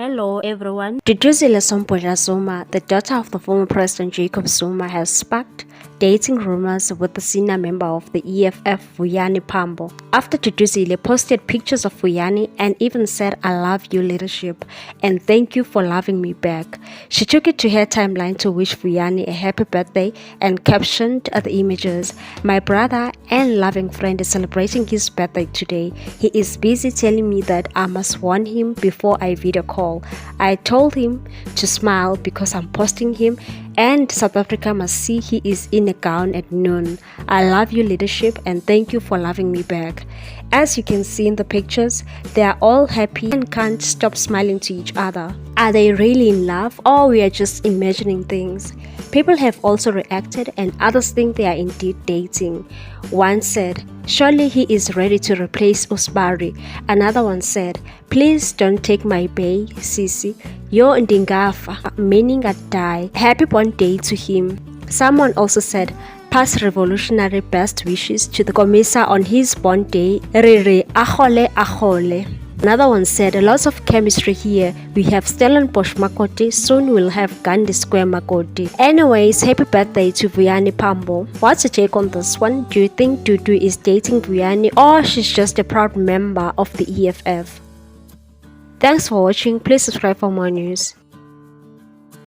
Hello everyone. Duduzile Sombudla Zuma, the daughter of the former President Jacob Zuma, has sparked dating rumors with the senior member of the EFF, Vuyani Pambo. After Duduzile posted pictures of Vuyani and even said, "I love you leadership and thank you for loving me back." She took it to her timeline to wish Vuyani a happy birthday and captioned the images, "My brother and loving friend is celebrating his birthday today. He is busy telling me that I must warn him before I video call. I told him to smile because I'm posting him and South Africa must see he is in a gown at noon. I love you leadership and thank you for loving me back." As you can see in the pictures, they are all happy and can't stop smiling to each other. Are they really in love or we are just imagining things? People have also reacted and others think they are indeed dating. One said, "Surely he is ready to replace Usbari." Another one said, "Please don't take my bae, Sisi. Yo ndingafa, meaning I die. Happy born day to him." Someone also said, "Pass revolutionary best wishes to the Komisa on his born day. Riri, ahole, ahole." Another one said, "Lots of chemistry here. We have Stellenbosch Makoti. Soon we'll have Gandhi Square Makoti." Anyways, happy birthday to Vuyani Pambo. What's your take on this one? Do you think Dudu is dating Vuyani or she's just a proud member of the EFF? Thanks for watching. Please subscribe for more news.